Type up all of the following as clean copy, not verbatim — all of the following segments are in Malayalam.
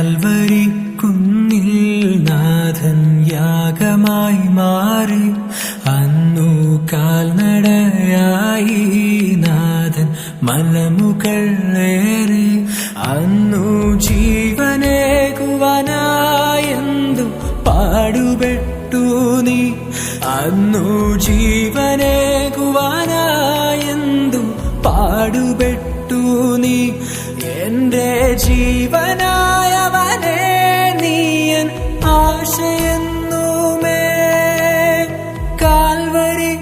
കാൽവരി കുന്നിൽ നാഥൻ യാഗമായി മാറി അന്നു കാൽനടയായി നാഥൻ മലമുകളേറി അന്നു ജീവനേകുവാനായെന്തു പാടുപെട്ടു നീ അന്നു ജീവനേകുവാനായെന്തു പാടുപെട്ടു നീ എന്റെ ജീവനായവനെ നീയൻ ആശയെന്നുമേ കാൽവരി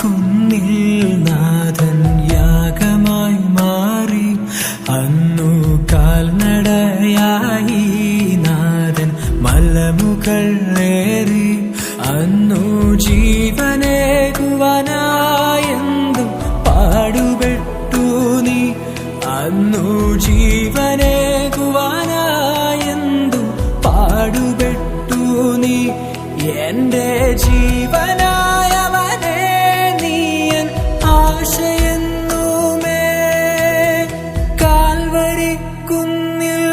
കുന്നിൽ നാഥൻ യാഗമായി മാറി അന്നു കാൽനടയായി നാഥൻ മലമുകളേറി അന്നു ജീവനേകുവാനായെന്തു പാടുപെട്ടു നീ അന്നു ജീവനേകുവാനായെന്തു പാടുപെട്ടു നീ എന്റെ ജീവനായവനെ നീയൻ ആശയെന്നുമേ കാൽവരി കുന്നിൽ.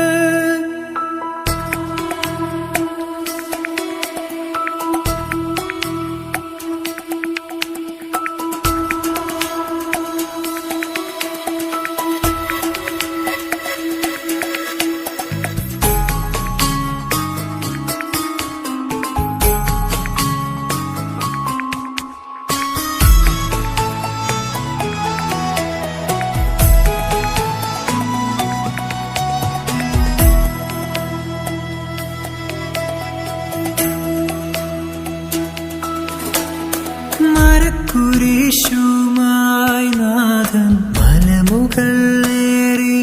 മരക്കുരിശുമായി നാഥൻ മലമുകളേറി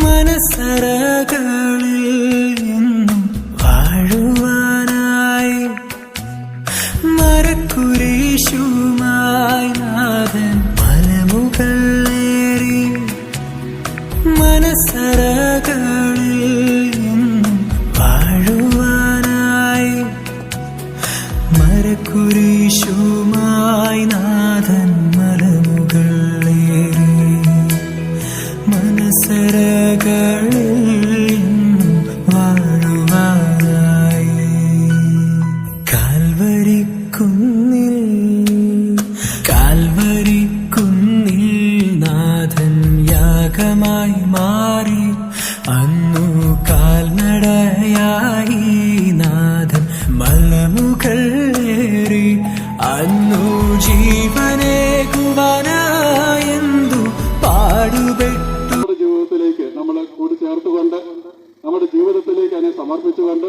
മനസ്സറകളിൽ എന്നും വാഴുവാനായി മരക്കുരിശുമായി നാഥൻ മലമുകളേറി മനസ്സറകളിൽ എന്നും വാഴുവാനായി മരക്കുരിശുമായി നാഥൻ മലമുകളേറി മനസ്സറകളിൽ വാഴുവാനായി കാൽവരി കുന്നിൽ നാഥൻ യാഗമായി മാറി അന്നു കാൽനടയായി നാഥൻ മലമുകളേറി അന്നു ജീവനേകുവാനായെന്തു പാടുപെട്ടു. നമ്മുടെ ജീവിതത്തിലേക്ക് നമ്മളെ കൂടി ചേർത്തുകൊണ്ട് നമ്മുടെ ജീവിതത്തിലേക്ക് അതിനെ സമർപ്പിച്ചുകൊണ്ട്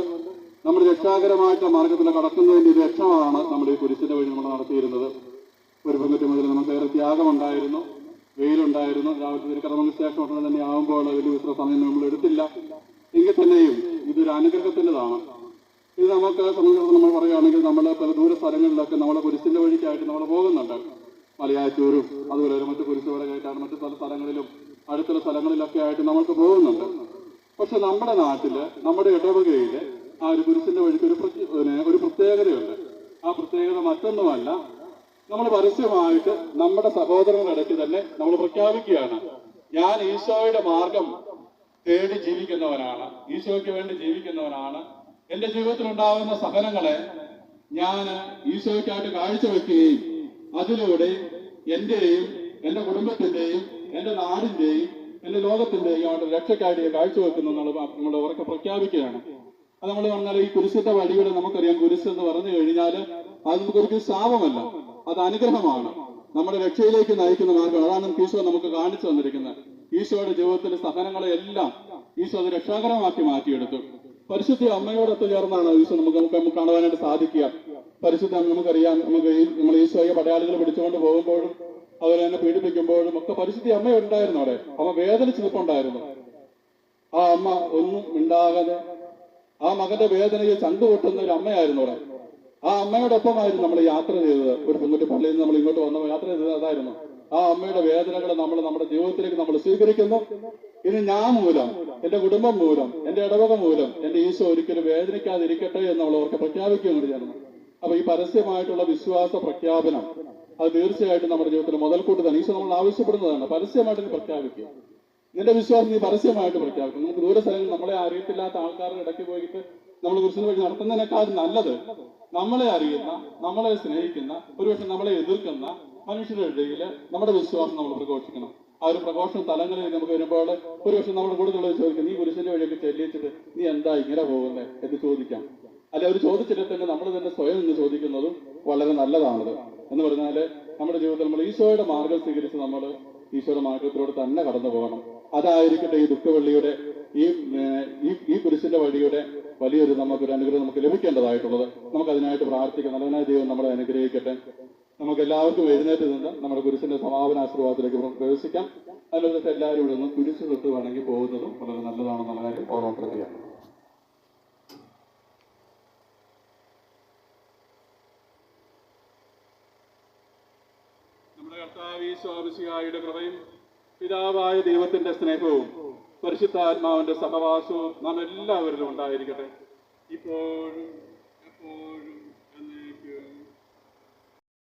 നമ്മുടെ രക്ഷാകരമായിട്ടുള്ള മാർഗത്തിൽ കടക്കുന്നതിന്റെ ലക്ഷ്യമാണ് നമ്മൾ ഈ കുരിശിന്റെ വഴി നമ്മൾ നടത്തിയിരുന്നത്. ഒരു പെൺകുട്ടി മുതൽ നമുക്കേറെ ത്യാഗമുണ്ടായിരുന്നു, വെയിലുണ്ടായിരുന്നു. രാവിലത്തെ തിരുക്കർമ്മങ്ങൾക്ക് ശേഷം ഉടനെ തന്നെ ആകുമ്പോൾ വലിയ വിശ്ര സമയം നമ്മൾ എടുത്തില്ല. എങ്കിൽ തന്നെയും ഇതൊരു അനുഗ്രഹത്തിൻ്റെതാണ്. ഇത് നമുക്ക് സംബന്ധിച്ചിടത്തോളം നമ്മൾ പറയുകയാണെങ്കിൽ നമ്മൾ പല ദൂര സ്ഥലങ്ങളിലൊക്കെ നമ്മളെ കുരിശിന്റെ വഴിക്കായിട്ട് നമ്മൾ പോകുന്നുണ്ട്. മലയാറ്റൂരും അതുപോലെ മറ്റു കുരിശുവഴകായിട്ടാണ് മറ്റു പല സ്ഥലങ്ങളിലും അടുത്തുള്ള സ്ഥലങ്ങളിലൊക്കെ ആയിട്ട് നമ്മൾക്ക് പോകുന്നുണ്ട്. പക്ഷെ നമ്മുടെ നാട്ടില് നമ്മുടെ ഇടവകയില് ആ ഒരു കുരിശിന്റെ വഴിക്ക് ഒരു പ്രത്യേകതയുണ്ട്. ആ പ്രത്യേകത മറ്റൊന്നുമല്ല, നമ്മൾ പരസ്യമായിട്ട് നമ്മുടെ സഹോദരങ്ങളുടെ ഇടയ്ക്ക് തന്നെ നമ്മൾ പ്രഖ്യാപിക്കുകയാണ്, ഞാൻ ഈശോയുടെ മാർഗം തേടി ജീവിക്കുന്നവനാണ്, ഈശോയ്ക്ക് വേണ്ടി ജീവിക്കുന്നവനാണ്. എന്റെ ജീവിതത്തിൽ ഉണ്ടാകുന്ന സഹനങ്ങളെ ഞാൻ ഈശോയ്ക്കായിട്ട് കാഴ്ചവെക്കുകയും അതിലൂടെ എന്റെയും എന്റെ കുടുംബത്തിന്റെയും എന്റെ നാടിന്റെയും എന്റെ ലോകത്തിന്റെയും അവിടെ രക്ഷക്കായിട്ട് കാഴ്ചവെക്കുന്നു നമ്മൾ ഉറക്കെ പ്രഖ്യാപിക്കുകയാണ്. അത് നമ്മൾ പറഞ്ഞാൽ ഈ കുരിശിന്റെ വഴിയുടെ നമുക്കറിയാം, കുരിശ് എന്ന് പറഞ്ഞു കഴിഞ്ഞാൽ അത് നമുക്കൊരിക്കലും ശാപമല്ല, അത് അനുഗ്രഹമാണ്, നമ്മുടെ രക്ഷയിലേക്ക് നയിക്കുന്ന മാർഗം. അതാണ് ഈശോ നമുക്ക് കാണിച്ചു തന്നിരിക്കുന്നത്. ഈശോയുടെ ജീവിതത്തിലെ സഹനങ്ങളെ എല്ലാം ഈശോ അത് രക്ഷാകരമാക്കി മാറ്റിയെടുത്തു. പരിശുദ്ധ അമ്മയോടൊത്ത് ചേർന്നാണ് ഈശോ നമുക്ക് കാണുവാനായിട്ട് സാധിക്കുക. പരിശുദ്ധ അമ്മ നമുക്കറിയാം, നമ്മൾ ഈശോയെ പടയാളികൾ പിടിച്ചുകൊണ്ട് പോകുമ്പോഴും അതുപോലെ തന്നെ പീഡിപ്പിക്കുമ്പോഴും ഒക്കെ പരിശുദ്ധ അമ്മ ഉണ്ടായിരുന്നു. അവിടെ അമ്മ വേദനിച്ച് നിൽപ്പുണ്ടായിരുന്നു. ആ അമ്മ ഒന്നും ഉണ്ടാകാതെ ആ മകന്റെ വേദനയിൽ ചങ്കുപൊട്ടുന്ന ഒരു അമ്മയായിരുന്നു അവിടെ. ആ അമ്മയോടൊപ്പമായിരുന്നു നമ്മൾ യാത്ര ചെയ്തത്. ഒരു പെൺകുട്ടി പള്ളിയിൽ നിന്ന് നമ്മൾ ഇങ്ങോട്ട് വന്ന യാത്ര ചെയ്തത് അതായിരുന്നു. ആ അമ്മയുടെ വേദനകളെ നമ്മൾ നമ്മുടെ ജീവിതത്തിലേക്ക് നമ്മൾ സ്വീകരിക്കുന്നു. ഇനി ഞാൻ മൂലം, എന്റെ കുടുംബം മൂലം, എന്റെ ഇടവക മൂലം എന്റെ ഈശോ ഒരിക്കലും വേദനിക്കാതിരിക്കട്ടെ എന്ന് നമ്മൾ അവർക്ക് പ്രഖ്യാപിക്കുകയാണ് ചെയ്യുന്നത്. അപ്പൊ ഈ പരസ്യമായിട്ടുള്ള വിശ്വാസ പ്രഖ്യാപനം അത് തീർച്ചയായിട്ടും നമ്മുടെ ജീവിതത്തിൽ മുതൽക്കൂട്ട് തന്നെ ഈശോ നമ്മൾ ആവശ്യപ്പെടുന്നതാണ്. പരസ്യമായിട്ട് പ്രഖ്യാപിക്കുക. നിന്റെ വിശ്വാസം നീ പരസ്യമായിട്ട് പ്രഖ്യാപിക്കും. നമുക്ക് ദൂര സ്ഥലങ്ങളിൽ നമ്മളെ അറിയത്തില്ലാത്ത ആൾക്കാരുടെ ഇടയ്ക്ക് പോയിട്ട് നമ്മൾ കുരിശിന് വഴി നടത്തുന്നതിനേക്കാൾ നല്ലത് നമ്മളെ അറിയുന്ന, നമ്മളെ സ്നേഹിക്കുന്ന, ഒരുപക്ഷെ നമ്മളെ എതിർക്കുന്ന മനുഷ്യരുടെ ഇടയിൽ നമ്മുടെ വിശ്വാസം നമ്മൾ പ്രഘോഷിക്കണം. ആ ഒരു പ്രഘോഷണം തലങ്ങളിൽ നമുക്ക് വരുമ്പോൾ ഒരുപക്ഷെ നമ്മുടെ കൂടുതലുള്ളത് ചോദിക്കും, നീ കുരിശിന്റെ വഴിയൊക്കെ ചെല്ലിച്ചിട്ട് നീ എന്താ ഇങ്ങനെ പോകുന്നത് എന്ന് ചോദിക്കാം. അല്ലെ അവർ ചോദിച്ചിട്ട് തന്നെ നമ്മൾ തന്നെ സ്വയം നിന്ന് ചോദിക്കുന്നതും വളരെ നല്ലതാണത്. എന്ന് പറഞ്ഞാല് നമ്മുടെ ജീവിതത്തിൽ നമ്മൾ ഈശോയുടെ മാർഗം സ്വീകരിച്ച് നമ്മൾ ഈശോയുടെ മാർഗത്തിലൂടെ തന്നെ കടന്നു പോകണം. അതായിരിക്കട്ടെ ഈ ദുഃഖവെള്ളിയുടെ ഈ കുരിശിന്റെ വഴിയുടെ വലിയൊരു നമുക്കൊരു അനുഗ്രഹം നമുക്ക് ലഭിക്കേണ്ടതായിട്ടുള്ളത്. നമുക്ക് അതിനായിട്ട് പ്രാർത്ഥിക്കാം. നല്ലവനായ ദൈവം നമ്മളെ അനുഗ്രഹിക്കട്ടെ. നമുക്ക് എല്ലാവർക്കും എഴുന്നേറ്റ് നിന്ന് നമ്മുടെ കുരിശിന്റെ സമാപന ആശീർവാദത്തിലേക്ക് പ്രവേശിക്കാം. അതിലൊക്കെ എല്ലാവരും ഇവിടെ നിന്ന് കുരിശ് തൊട്ട് വേണമെങ്കിൽ പോകുന്നതും വളരെ നല്ലതാണെന്നുള്ള കാര്യം ഓർമ്മപ്പെടുത്തുക. നമ്മുടെ കർത്താവ് ഈശോമിശിഹായുടെ കൃപയും പിതാവായ ദൈവത്തിന്റെ സ്നേഹവും പരിശുദ്ധാത്മാവിന്റെ സഹവാസവും നാം എല്ലാവരിലും ഉണ്ടായിരിക്കട്ടെ.